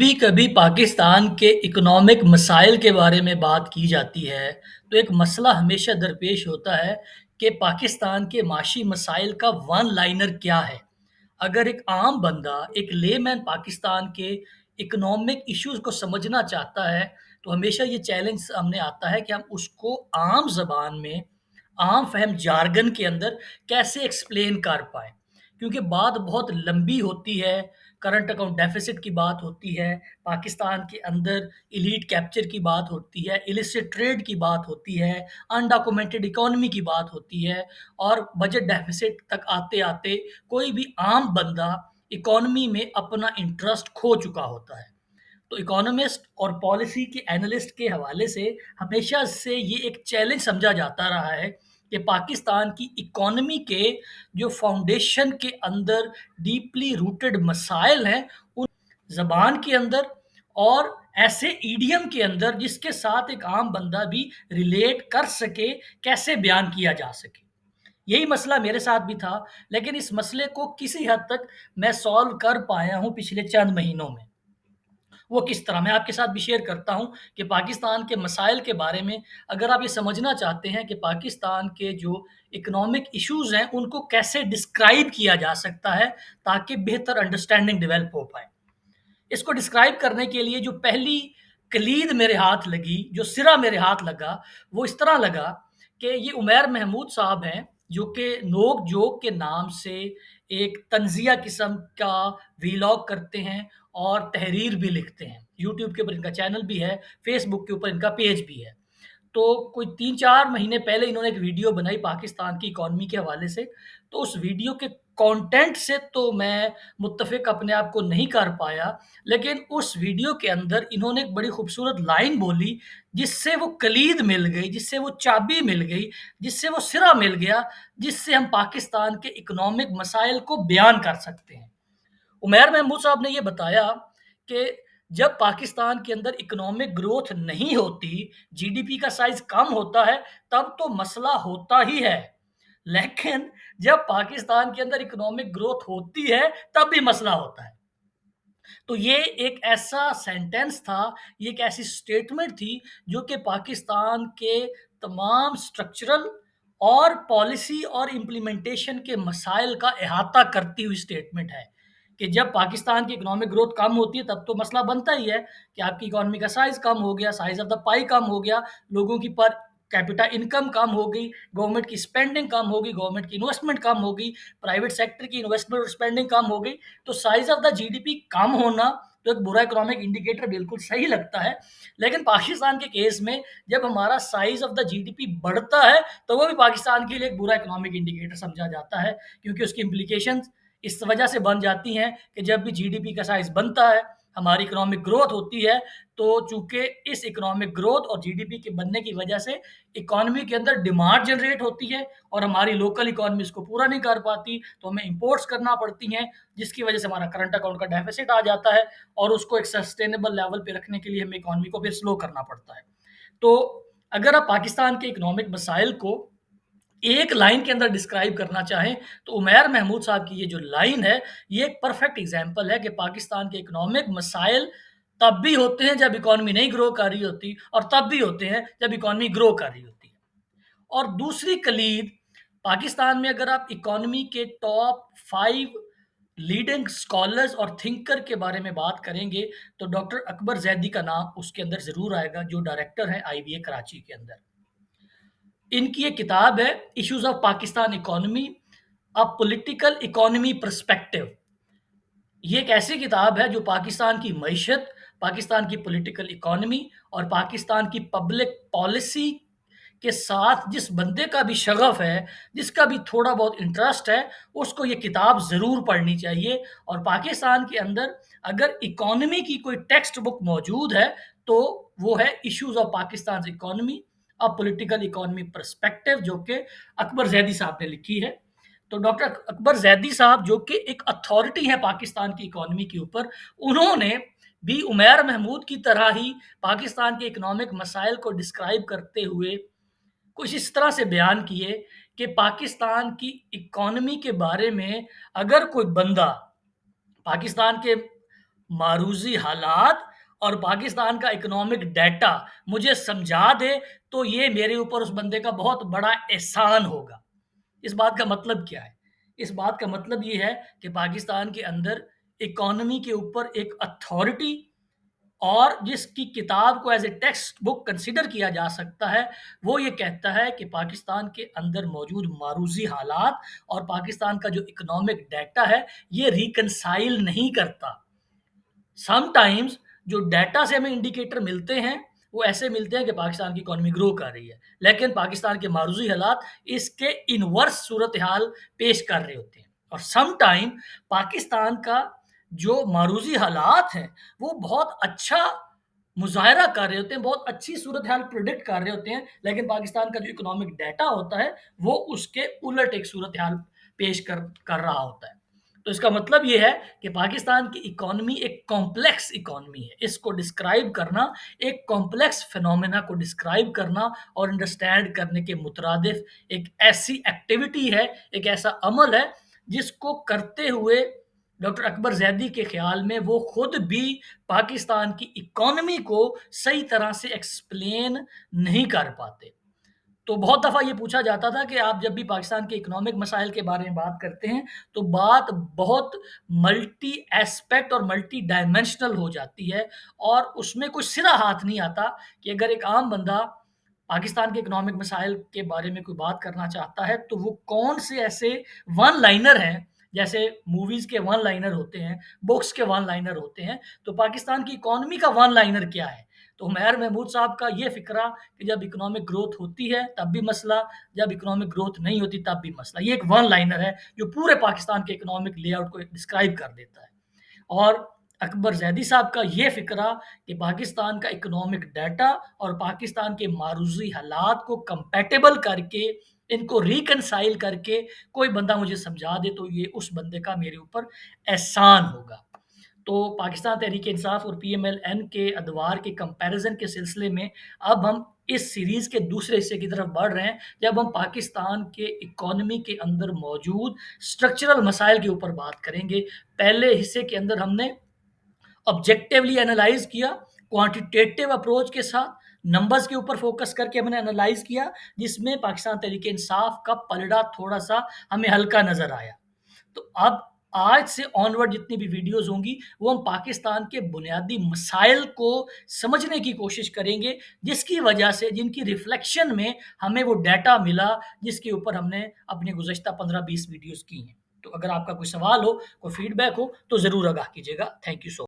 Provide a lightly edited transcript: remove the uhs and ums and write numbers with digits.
कभी कभी पाकिस्तान के इकोनॉमिक मसाइल के बारे में बात की जाती है तो एक मसला हमेशा दरपेश होता है कि पाकिस्तान के माशी मसाइल का वन लाइनर क्या है। अगर एक आम बंदा एक लेमैन पाकिस्तान के इकोनॉमिक इश्यूज को समझना चाहता है तो हमेशा ये चैलेंज सामने आता है कि हम उसको आम जबान में आम फहम जार्गन के अंदर कैसे एक्सप्लेन कर पाएँ। क्योंकि बात बहुत लंबी होती है, करंट अकाउंट डेफ़िसिट की बात होती है, पाकिस्तान के अंदर एलीट कैप्चर की बात होती है, इलिसिट ट्रेड की बात होती है, अनडॉक्यूमेंटेड इकोनॉमी की बात होती है और बजट डेफ़िसिट तक आते-आते कोई भी आम बंदा इकोनॉमी में अपना इंटरेस्ट खो चुका होता है। तो इकोनॉमिस्ट और पॉलिसी के एनालिस्ट के हवाले से हमेशा से ये एक चैलेंज समझा जाता रहा है कि पाकिस्तान की इकोनॉमी के जो फाउंडेशन के अंदर डीपली रूटेड मसाइल हैं, उन ज़बान के अंदर और ऐसे ईडियम के अंदर जिसके साथ एक आम बंदा भी रिलेट कर सके, कैसे बयान किया जा सके। यही मसला मेरे साथ भी था, लेकिन इस मसले को किसी हद तक मैं सॉल्व कर पाया हूँ पिछले चंद महीनों में। वो किस तरह? मैं आपके साथ भी शेयर करता हूँ कि पाकिस्तान के मसाइल के बारे में अगर आप ये समझना चाहते हैं कि पाकिस्तान के जो इकोनॉमिक इश्यूज़ हैं, उनको कैसे डिस्क्राइब किया जा सकता है, ताकि बेहतर अंडरस्टैंडिंग डेवलप हो पाए। इसको डिस्क्राइब करने के लिए जो पहली कलीद मेरे हाथ लगी, जो सिरा मेरे हाथ लगा, वो इस तरह लगा कि ये उमैर महमूद साहब हैं, जो कि नोक जोक के नाम से एक तंज़िया किस्म का वीलॉग करते हैं और तहरीर भी लिखते हैं। यूट्यूब के ऊपर इनका चैनल भी है, फेसबुक के ऊपर इनका पेज भी है। तो कोई 3-4 महीने पहले इन्होंने एक वीडियो बनाई पाकिस्तान की इकॉनमी के हवाले से, तो उस वीडियो के कंटेंट से तो मैं मुत्तफ़िक अपने आप को नहीं कर पाया, लेकिन उस वीडियो के अंदर इन्होंने एक बड़ी खूबसूरत लाइन बोली, जिससे वो कलीद मिल गई, जिससे वो चाबी मिल गई, जिससे वो सिरा मिल गया, जिससे हम पाकिस्तान के इकोनॉमिक मसाइल को बयान कर सकते हैं। उमैर महमूद साहब ने ये बताया कि जब पाकिस्तान के अंदर इकोनॉमिक ग्रोथ नहीं होती, जीडीपी का साइज़ कम होता है, तब तो मसला होता ही है। लेकिन जब पाकिस्तान के अंदर इकोनॉमिक ग्रोथ होती है, तब भी मसला होता है। तो ये एक ऐसा सेंटेंस था, ये एक ऐसी स्टेटमेंट थी, जो कि पाकिस्तान के तमाम स्ट्रक्चरल और पॉलिसी और इम्प्लीमेंटेशन के मसाइल का अहाता करती हुई स्टेटमेंट है, कि जब पाकिस्तान की इकोनॉमिक ग्रोथ कम होती है, तब तो मसला बनता ही है कि आपकी इकोनॉमी का साइज़ कम हो गया, साइज़ ऑफ द पाई कम हो गया, लोगों की पर कैपिटा इनकम कम हो गई, गवर्नमेंट की स्पेंडिंग कम हो गई, गवर्नमेंट की इन्वेस्टमेंट कम हो गई, प्राइवेट सेक्टर की इन्वेस्टमेंट और स्पेंडिंग कम हो गई। तो साइज़ ऑफ द जीडीपी कम होना तो एक बुरा इकोनॉमिक इंडिकेटर बिल्कुल सही लगता है। लेकिन पाकिस्तान के केस में जब हमारा साइज़ ऑफ द जीडीपी बढ़ता है, तो वो भी पाकिस्तान के लिए एक बुरा इकोनॉमिक इंडिकेटर समझा जाता है, क्योंकि उसकी इम्प्लीकेशंस इस वजह से बन जाती हैं कि जब भी जीडीपी का साइज़ बनता है, हमारी इकोनॉमिक ग्रोथ होती है, तो चूँकि इस इकोनॉमिक ग्रोथ और जीडीपी के बनने की वजह से इकोनॉमी के अंदर डिमांड जनरेट होती है और हमारी लोकल इकोनॉमी इसको पूरा नहीं कर पाती, तो हमें इंपोर्ट्स करना पड़ती हैं, जिसकी वजह से हमारा करंट अकाउंट का डेफ़िसिट आ जाता है और उसको एक सस्टेनेबल लेवल पे रखने के लिए हमें इकोनॉमी को फिर स्लो करना पड़ता है। तो अगर आप पाकिस्तान के इकोनॉमिक मसाइल को एक लाइन के अंदर डिस्क्राइब करना चाहें, तो उमैर महमूद साहब की ये जो लाइन है, ये एक परफेक्ट एग्ज़ाम्पल है कि पाकिस्तान के इकोनॉमिक मसाइल तब भी होते हैं जब इकोनॉमी नहीं ग्रो कर रही होती और तब भी होते हैं जब इकोनॉमी ग्रो कर रही होती है। और दूसरी कलीद, पाकिस्तान में अगर आप इकोनॉमी के टॉप 5 लीडिंग स्कॉलर्स और थिंकर के बारे में बात करेंगे, तो डॉक्टर अकबर ज़ैदी का नाम उसके अंदर ज़रूर आएगा, जो डायरेक्टर हैं आईबीए कराची के अंदर। इनकी एक किताब है issues of Pakistan economy, a political economy perspective. ये एक ऐसी किताब है जो पाकिस्तान की मईशत, पाकिस्तान की पॉलिटिकल इकोनॉमी और पाकिस्तान की पब्लिक पॉलिसी के साथ जिस बंदे का भी शगफ है, जिसका भी थोड़ा बहुत इंटरेस्ट है, उसको ये किताब ज़रूर पढ़नी चाहिए। और पाकिस्तान के अंदर अगर इकोनॉमी की कोई टेक्स्ट बुक मौजूद है, तो वो है issues of Pakistan economy, a political economy perspective, जो कि अकबर ज़ैदी साहब ने लिखी है। तो डॉक्टर अकबर ज़ैदी साहब, जो कि एक अथॉरिटी है पाकिस्तान की इकोनॉमी के ऊपर, उन्होंने भी उमैर महमूद की तरह ही पाकिस्तान के इकोनॉमिक मसाइल को डिस्क्राइब करते हुए कुछ इस तरह से बयान किए कि पाकिस्तान की इकोनॉमी के बारे में अगर कोई बंदा पाकिस्तान के معروضی حالات اور پاکستان کا اکنامک ڈیٹا مجھے سمجھا دے تو یہ میرے اوپر اس بندے کا بہت بڑا احسان ہوگا۔ اس بات کا مطلب کیا ہے؟ اس بات کا مطلب یہ ہے کہ پاکستان کے اندر اکانومی کے اوپر ایک اتھارٹی اور جس کی کتاب کو as a text book consider کیا جا سکتا ہے، وہ یہ کہتا ہے کہ پاکستان کے اندر موجود معروضی حالات اور پاکستان کا جو اکنامک ڈیٹا ہے یہ ریکنسائل نہیں کرتا۔ سم ٹائمز جو ڈیٹا سے ہمیں انڈیکیٹر ملتے ہیں وہ ایسے ملتے ہیں کہ پاکستان کی اکانومی گرو کر رہی ہے، لیکن پاکستان کے معروضی حالات اس کے انورس صورتحال پیش کر رہے ہوتے ہیں۔ اور سم ٹائم پاکستان کا جو معروضی حالات ہیں وہ بہت اچھا مظاہرہ کر رہے ہوتے ہیں، بہت اچھی صورتحال پریڈکٹ کر رہے ہوتے ہیں، لیکن پاکستان کا جو اکنامک ڈیٹا ہوتا ہے وہ اس کے الٹ ایک صورتحال پیش کر رہا ہوتا ہے۔ تو اس کا مطلب یہ ہے کہ پاکستان کی اکانومی ایک کمپلیکس اکانومی ہے۔ اس کو ڈسکرائب کرنا، ایک کمپلیکس فینومینا کو ڈسکرائب کرنا اور انڈرسٹینڈ کرنے کے مترادف ایک ایسی ایکٹیویٹی ہے، ایک ایسا عمل ہے جس کو کرتے ہوئے ڈاکٹر اکبر زیدی کے خیال میں وہ خود بھی پاکستان کی اکانومی کو صحیح طرح سے ایکسپلین نہیں کر پاتے۔ تو بہت دفعہ یہ پوچھا جاتا تھا کہ آپ جب بھی پاکستان کے اکنامک مسائل کے بارے میں بات کرتے ہیں تو بات بہت ملٹی ایسپیکٹ اور ملٹی ڈائمینشنل ہو جاتی ہے، اور اس میں کوئی سرا ہاتھ نہیں آتا کہ اگر ایک عام بندہ پاکستان کے اکنامک مسائل کے بارے میں کوئی بات کرنا چاہتا ہے تو وہ کون سے ایسے ون لائنر ہیں، جیسے موویز کے ون لائنر ہوتے ہیں، بکس کے ون لائنر ہوتے ہیں، تو پاکستان کی اکانومی کا ون لائنر کیا ہے؟ تو عمیر محمود صاحب کا یہ فکرہ کہ جب اکنامک گروتھ ہوتی ہے تب بھی مسئلہ، جب اکنامک گروتھ نہیں ہوتی تب بھی مسئلہ، یہ ایک ون لائنر ہے جو پورے پاکستان کے اکنامک لے آؤٹ کو ڈسکرائب کر دیتا ہے۔ اور اکبر زیدی صاحب کا یہ فکرہ کہ پاکستان کا اکنامک ڈیٹا اور پاکستان کے معروضی حالات کو کمپیٹیبل کر کے، ان کو ریکنسائل کر کے کوئی بندہ مجھے سمجھا دے تو یہ اس بندے کا میرے اوپر احسان ہوگا۔ تو پاکستان تحریک انصاف اور پی ایم ایل این کے ادوار کے کمپیریزن کے سلسلے میں اب ہم اس سیریز کے دوسرے حصے کی طرف بڑھ رہے ہیں، جب ہم پاکستان کے اکانومی کے اندر موجود سٹرکچرل مسائل کے اوپر بات کریں گے۔ پہلے حصے کے اندر ہم نے آبجیکٹیولی انالائز کیا، کوانٹیٹیو اپروچ کے ساتھ نمبرز کے اوپر فوکس کر کے ہم نے انالائز کیا، جس میں پاکستان تحریک انصاف کا پلڑا تھوڑا سا ہمیں ہلکا نظر آیا۔ تو اب آج سے آنورڈ جتنی بھی ویڈیوز ہوں گی وہ ہم پاکستان کے بنیادی مسائل کو سمجھنے کی کوشش کریں گے، جس کی وجہ سے، جن کی ریفلیکشن میں ہمیں وہ ڈیٹا ملا جس کے اوپر ہم نے اپنی گزشتہ 15-20 ویڈیوز کی ہیں۔ تو اگر آپ کا کوئی سوال ہو، کوئی فیڈ بیک ہو تو ضرور آگاہ کیجیے گا۔ Thank you so